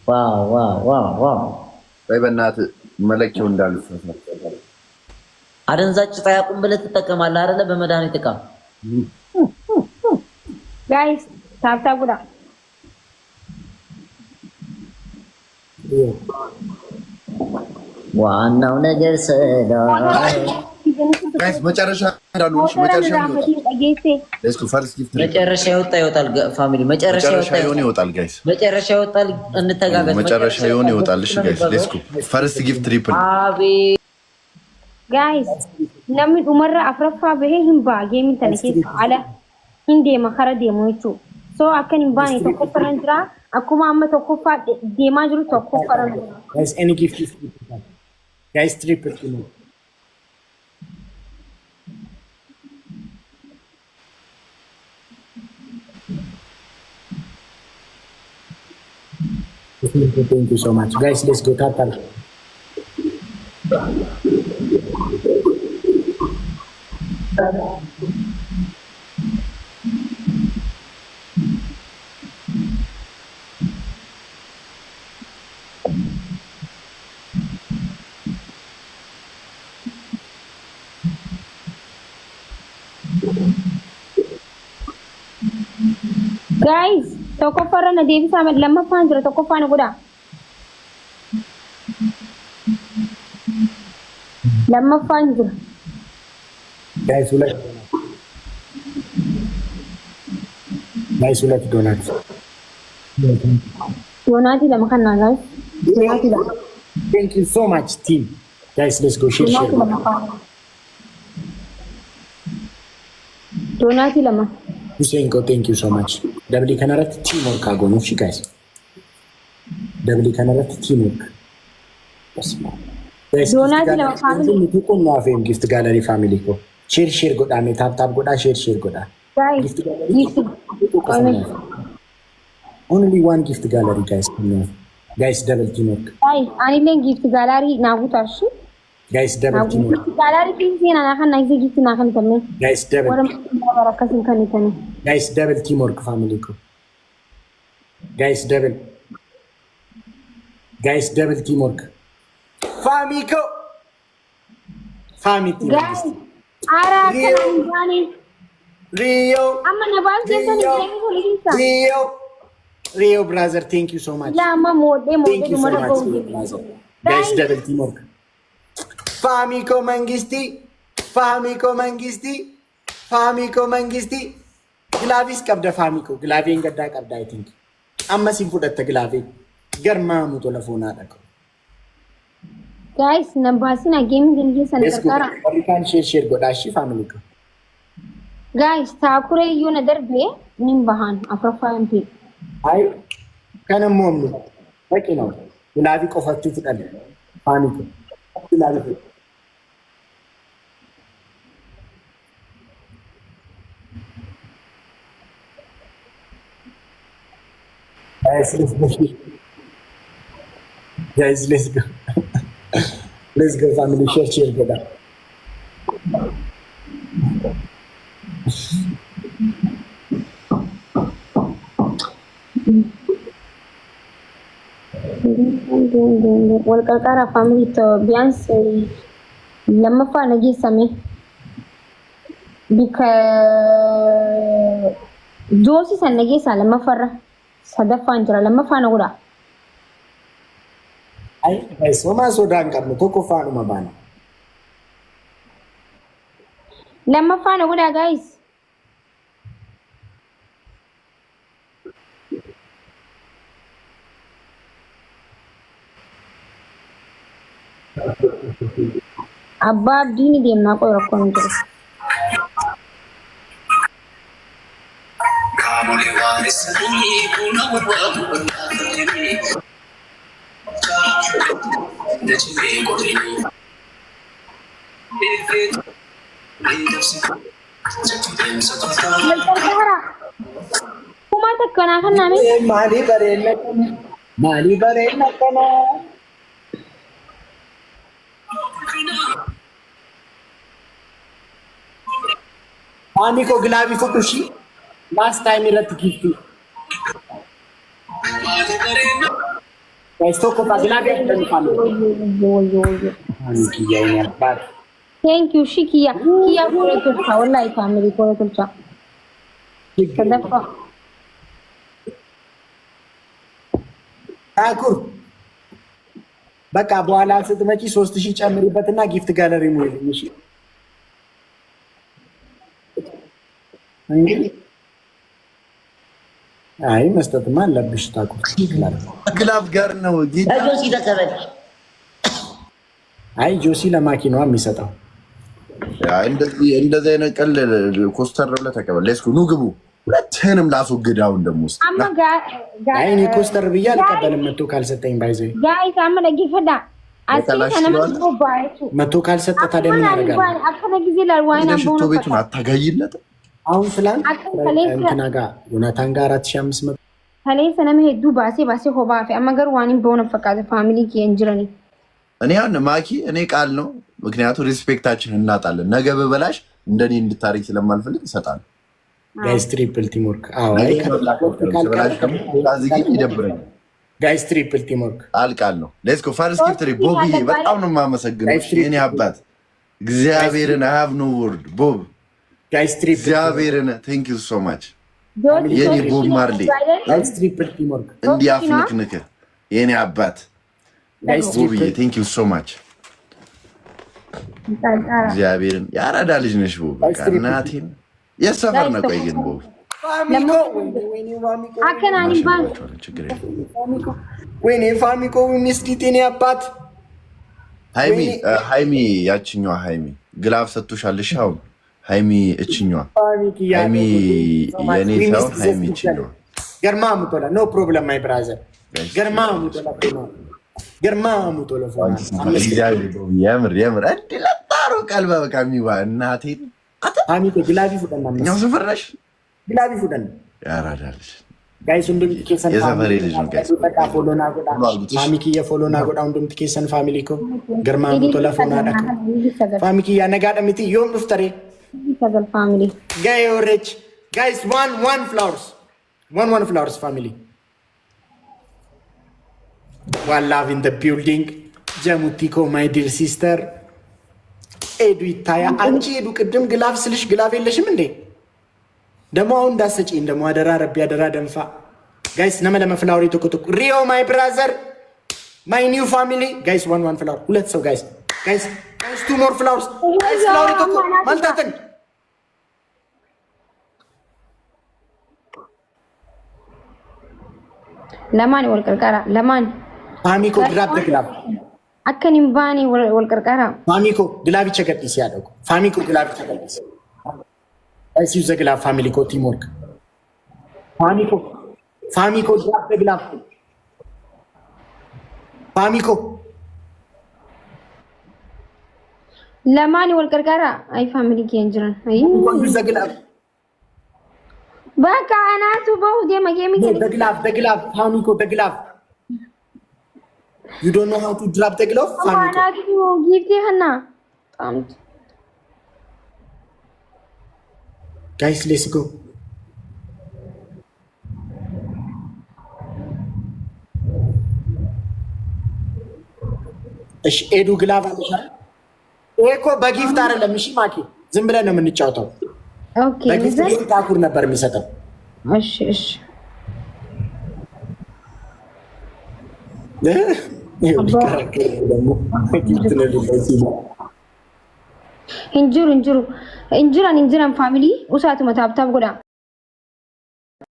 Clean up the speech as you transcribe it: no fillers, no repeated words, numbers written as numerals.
ዋው ዋው ዋው ዋው! ወይ በእናትህ መለኪያው እንዳልፍ አደንዛጭ ዕፅ አያውቁም ብለህ ትጠቀማለህ አይደለ? በመድኃኒት ዕቃ ጋይስ ታብታ ጉዳ ዋናው ነገር ሰላም። ጋይስ መጨረሻ እንዳሉ እሺ፣ መጨረሻ ይወጣ ይወጣል። ፋሚሊ መጨረሻ ይወጣል። ጋይስ መጨረሻ ይወጣል። እንተጋገዝ። መጨረሻ ይወጣል። እሺ ጋይስ ሌትስ ጎ ፈርስት ጊፍት ትሪፕል አቤት ጋይስ namni dhumarra afraffaa bahee hin baa geemin tana keessa ala hin deema kara deemu jechuu so akkan hin baane tokko faran jira akkuma amma tokkoffaa deemaa jiru tokko faran guys any gift guys triple kilo thank you so much guys let's go tatal guys tokko faran na deebisa amma lammaffaan jira tokko faana godha lammaffaan jira guys ulat donut lama kana guys donati lama thank you so much team guys let's go share donati lama Hussein go thank you so much double kanarat team work agonu shi guys double kanarat team work donati lama family tu ko no afem gift gallery family ko share goda me tap goda share goda guys gift gallery only one gift gallery guys double team work guys anile gift gallery na gutashi guys double team work gift gallery kinsi na kan na gift na kan tamme guys double waram barakasin kan tani guys double team work family ko guys double team work family ko family team guys ara kan bani Rio amma na ba sai tani Rio brother thank you so much ya amma mode thank you so mara much brother guys double team work Famiko Mangisti Glavis qabda Famiko Glavin gadda qabda I think amma sin fudatta Glavi garma mu telefona dhaqo guys nambasina game dingi san takara kan share goda shi family ko guys takure yuna darbe nim bahan afrafa mp ai kana momnu bakino Glavi qofatu fudal Famiko Glavi guys let's go family share goda wal qalqara family to bians lamma fa nagi same bika josi san nagi sa lamma farra sadafan jira lamma fa na guda ai guys mama so dan kabno tokko fa no mabana lamma fa na guda guys abba dini dem na koyro kon jira kamole waris ni kuna wadwa kuma takkana kan name mali barena kana Mami ko gilabi futushi last time irat gifti Esto con Baglavi and family. Thank you, Shikia. Kia for a tulcha. Wallahi family for a tulcha. Akur. በቃ በኋላ ስትመጪ 3000 ጨምሪበትና ጊፍት ጋለሪ ሙሉ እሺ። እንግዲህ አይ መስጠትማ አለብሽ ታውቁት ይችላል። ግላፍ ጋር ነው ጆሲ ተቀበል። አይ ጆሲ ለማኪናዋ የሚሰጠው እንደዚህ አይነት ቀልድ ኮስተር ብለህ ተቀበል። ሌስኩ ኑ ግቡ። ሁለትህንም ላስወግድ። አሁን ደግሞ ውስጥ አይ እኔ ኮስተር ብዬ አልቀበልም። መቶ ካልሰጠኝ ባይዘይ ጋይስ አመለ ጊፍዳ መቶ ካልሰጠ ታዲያ ምን ያደርጋል? አከለ ጊዜ ለዋይና ሽቶ ቤቱን አታጋይለት። አሁን ፍላን እንትና ጋር ዮናታን ጋር 4500 ከሌ ሰነም ሄዱ ባሴ ሆባፊ አማገር ዋኒን በሆነ ፈቃደ ፋሚሊ ከእንጅረኒ እኔ ያን ማኪ እኔ ቃል ነው። ምክንያቱም ሪስፔክታችን እናጣለን። ነገ በበላሽ እንደኔ እንድታሪክ ስለማልፈልግ ይሰጣል። ጋይስ ትሪፕል ቲምወርክ አዎ ይደብረኛል። ጋይስ ትሪፕል ቲምወርክ ቃል ነው። ሌትስ ጎ ፈርስት ጊፍት ቦብ በጣም ነው የማመሰግነው። የኔ አባት እግዚአብሔርን I have no word ቦብ ጋይስ ትሪፕል እግዚአብሔርን thank you so much የኔ ቦብ ማርሌ ጋይስ ትሪፕል ቲምወርክ እንዲያፍንክንክ የኔ አባት ጋይስ ቦብ thank you so much እግዚአብሔርን ያራዳ ልጅ ነሽ ቦብ በቃ እናቴን የሰፈር ነው። ቆይ ግን ቦብ አከናኒ ባን ወይኔ ፋሚኮ ሚስኪቴኔ አባት ሃይሚ ያችኛዋ ሃይሚ ግላፍ ሰጥቶሻልሽ። አሁን ሃይሚ እችኛዋ ሃይሚ የኔ ሰው ሃይሚ እችኛዋ ገርማ ሙቶላ ኖ ፕሮብለም ማይ ብራዘር ገርማ ሙቶላ የምር እንዲለጣሩ ቀልበ በቃ የሚዋ እናቴን ፋሚኮ ግላቪ ፉደና እኛው ሰፈር ነሽ ግላቪ ፉደና ያራዳልሽ ጋይስ እንደም ቲኬሰን የሰፈሬ ልጅ ነው። ጋይስ በቃ ፎሎና ጎዳ ፋሚኪ የፎሎና ጎዳ እንደም ቲኬሰን ፋሚሊ ኮ ገርማ ሙቶላ ፎና ዳካ ፋሚኪ ያነጋ ደምቲ ዮም ዱፍተሬ ሰገል ፋሚሊ ጋይ ኦሬች ጋይስ one flowers family one love in the building ጀሙቲኮ my dear sister ኤዱ ይታያ አንቺ ኤዱ ቅድም ግላፍ ስልሽ ግላፍ የለሽም እንዴ? ደሞ አሁን እንዳሰጪኝ ደሞ አደራ ረቢ አደራ ደንፋ ጋይስ ነመለመ ፍላወር ይተቆጥቁ ሪዮ ማይ ብራዘር ማይ ኒው ፋሚሊ ጋይስ one ፍላወር ሁለት ሰው ጋይስ two more flowers ጋይስ ፍላወር ይተቆ ማልታተን ለማን ወልቀርቀራ ለማን ፋሚኮ ድራፕ ግላፍ አከኒም ባኒ ወልቀርቀራ ፋሚኮ ግላቪ ቸገጥስ ያደጉ ፋሚኮ ግላቪ ቸገጥስ አይሲዩ ዘግላፍ ፋሚሊ ኮ ቲምወርክ ፋሚኮ ድራፕ ግላፍ ፋሚኮ ለማን ወልቀርቀራ አይ ፋሚሊ ከእንጅረን አይ ዘግላፍ በቃ አናቱ በውዴ መጌሚ ግላፍ ፋሚኮ ግላፍ You don't know how to drop the glove? Give the Hannah. Guys, let's go. እሺ ኤዱ ግላቭ አለሻል። ይሄ እኮ በጊፍት አይደለም። እሺ ማኪ ዝም ብለን ነው የምንጫወተው። ኦኬ በጊፍት ታኩር ነበር የሚሰጠው። እሺ እንጅራን ፋሚሊ ኡሳቱ መታብታብ ጎዳ